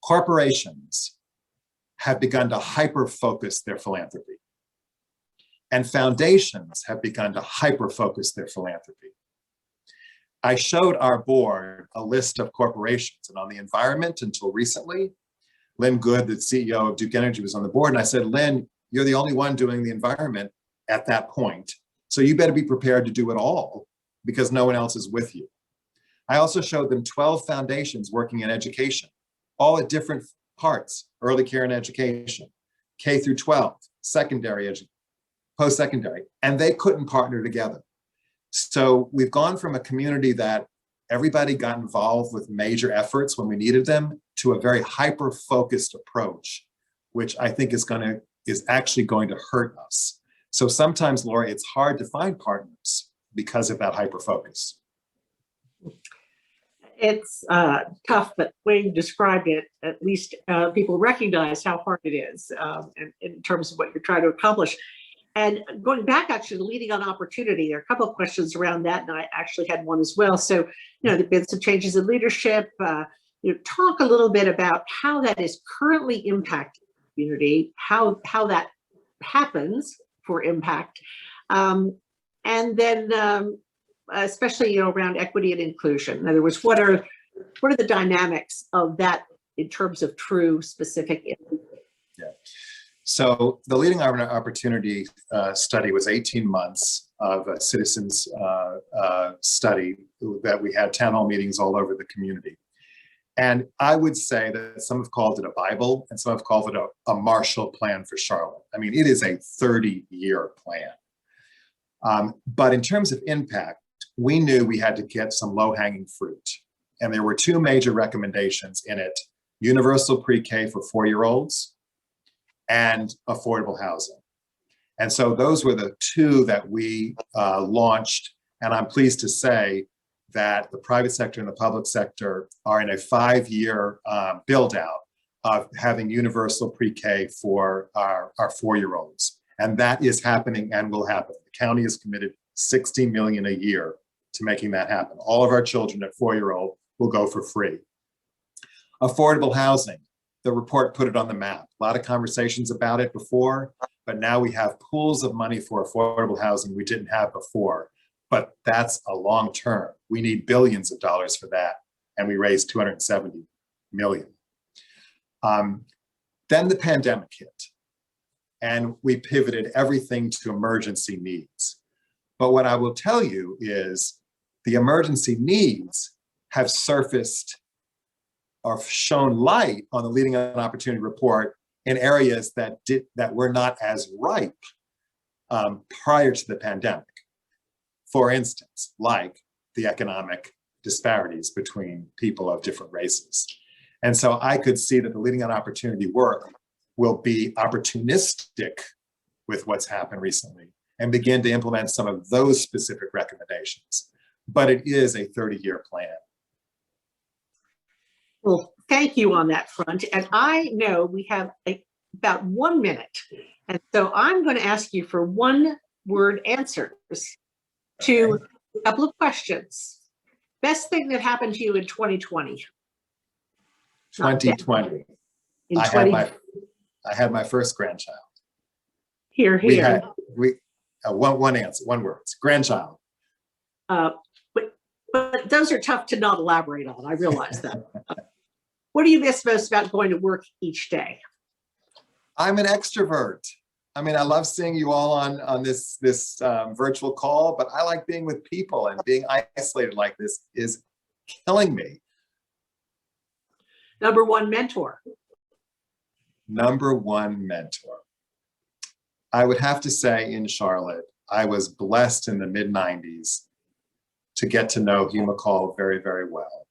Corporations have begun to hyper-focus their philanthropy, and foundations have begun to hyper-focus their philanthropy. I showed our board a list of corporations, and on the environment until recently, Lynn Good, the CEO of Duke Energy, was on the board. And I said, Lynn, you're the only one doing the environment at that point. So you better be prepared to do it all because no one else is with you. I also showed them 12 foundations working in education, all at different parts: early care and education, K through 12, secondary education, post-secondary, and they couldn't partner together. So we've gone from a community that everybody got involved with major efforts when we needed them to a very hyper-focused approach, which I think is actually going to hurt us. So sometimes, Laura, it's hard to find partners because of that hyper-focus.
It's tough, but the way you described it, at least people recognize how hard it is in terms of what you're trying to accomplish. And going back, actually, leading on opportunity, there are a couple of questions around that, and I actually had one as well. So, there have been some changes in leadership. Talk a little bit about how that is currently impacting the community, how that happens for impact, and then especially around equity and inclusion. In other words, what are the dynamics of that in terms of true specific impact?
Yeah. So the Leading Opportunity study was 18 months of a citizens study that we had town hall meetings all over the community. And I would say that some have called it a Bible and some have called it a Marshall Plan for Charlotte. I mean, it is a 30-year plan. But in terms of impact, we knew we had to get some low-hanging fruit. And there were two major recommendations in it: universal pre-K for 4-year-olds and affordable housing. And so those were the two that we launched. And I'm pleased to say that the private sector and the public sector are in a 5-year build out of having universal pre-K for our 4-year-olds. And that is happening and will happen. The county is committed $60 million a year to making that happen. All of our children at 4-year-old will go for free. Affordable housing, the report put it on the map. A lot of conversations about it before, but now we have pools of money for affordable housing we didn't have before. But that's a long term. We need billions of dollars for that. And we raised $270 million. Then the pandemic hit and we pivoted everything to emergency needs. But what I will tell you is the emergency needs have surfaced or shown light on the Leading on Opportunity report in areas that were not as ripe prior to the pandemic. For instance, like the economic disparities between people of different races. And so I could see that the Leading on Opportunity work will be opportunistic with what's happened recently and begin to implement some of those specific recommendations. But it is a 30-year plan.
Well, thank you on that front. And I know we have about 1 minute. And so I'm going to ask you for one-word answers to a couple of questions. Best thing that happened to you in 2020?
2020.
In
I had my first grandchild.
Here.
One answer, one word. Grandchild.
But those are tough to not elaborate on. I realize that. What do you miss most about going to work each day?
I'm an extrovert. I mean, I love seeing you all on this virtual call, but I like being with people, and being isolated like this is killing me.
Number one mentor.
Number one mentor. I would have to say in Charlotte, I was blessed in the mid-90s to get to know Hugh McCall very, very well.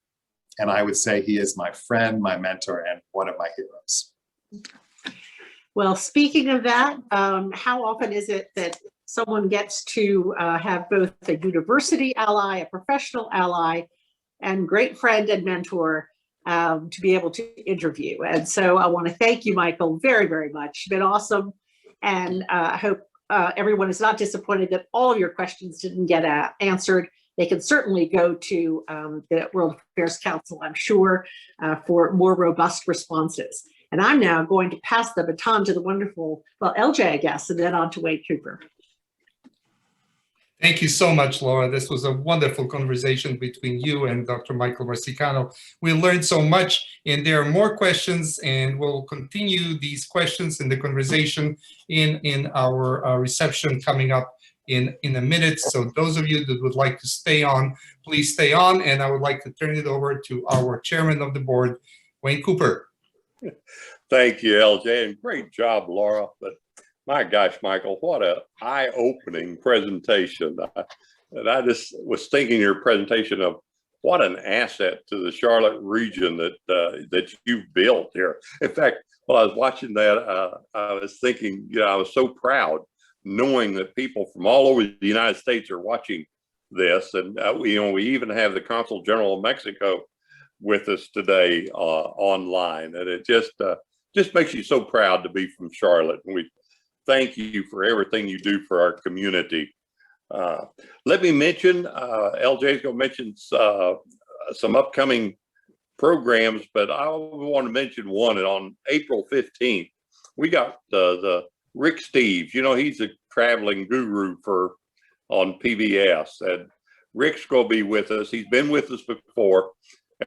And I would say he is my friend, my mentor, and one of my heroes.
Well, speaking of that, how often is it that someone gets to have both a university ally, a professional ally, and great friend and mentor to be able to interview? And so I want to thank you, Michael, very, very much. It's been awesome. And I hope everyone is not disappointed that all of your questions didn't get answered. They can certainly go to the World Affairs Council, I'm sure, for more robust responses. And I'm now going to pass the baton to the wonderful, well, LJ, I guess, and then on to Wade Cooper.
Thank you so much, Laura. This was a wonderful conversation between you and Dr. Michael Marsicano. We learned so much, and there are more questions, and we'll continue these questions in the conversation in our reception coming up in a minute. So those of you that would like to stay on, please stay on. And I would like to turn it over to our chairman of the board, Wayne Cooper.
Thank you, LJ, and great job, Laura. But my gosh, Michael, what an eye-opening presentation. And I just was thinking your presentation of what an asset to the Charlotte region that you've built here. In fact, while I was watching that, I was thinking, I was so proud knowing that people from all over the United States are watching this. And we even have the Consul General of Mexico with us today online. And it just makes you so proud to be from Charlotte. And we thank you for everything you do for our community. Let me mention, LJ is going to mention some upcoming programs, but I want to mention one. And on April 15th, we got the Rick Steves. You know, he's a traveling guru on PBS, and Rick's going to be with us. He's been with us before.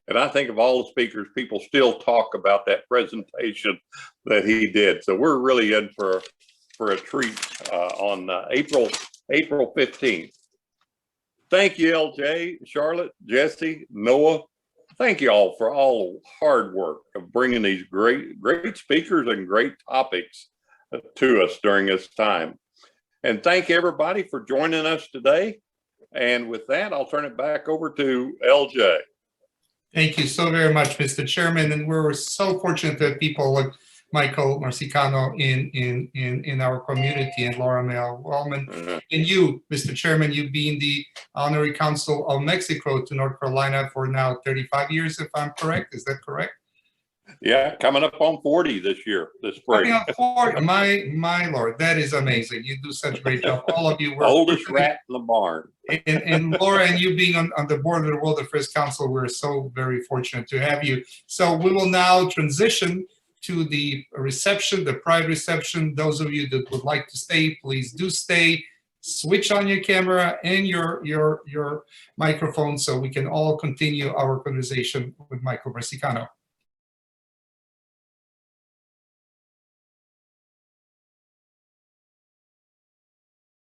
And I think of all the speakers, people still talk about that presentation that he did. So we're really in for a treat on April 15th. Thank you, LJ, Charlotte, Jesse, Noah. Thank you all for all the hard work of bringing these great speakers and great topics to us during this time. And thank everybody for joining us today. And with that, I'll turn it back over to LJ.
Thank you so very much, Mr. Chairman. And we're so fortunate that people like Michael Marsicano in our community, and Laura Mel Wellman, and you, Mr. Chairman, you being the Honorary Consul of Mexico to North Carolina for now 35 years, if I'm correct. Is that correct?
Yeah, coming up on 40 this year, this spring.
Coming up 40, my Lord, that is amazing. You do such a great job. All of you.
Oldest rat in the barn.
And Laura, and you being on the board of the World Affairs Council, we're so very fortunate to have you. So we will now transition to the reception, the private reception. Those of you that would like to stay, please do stay. Switch on your camera and your microphone so we can all continue our conversation with Michael Marsicano.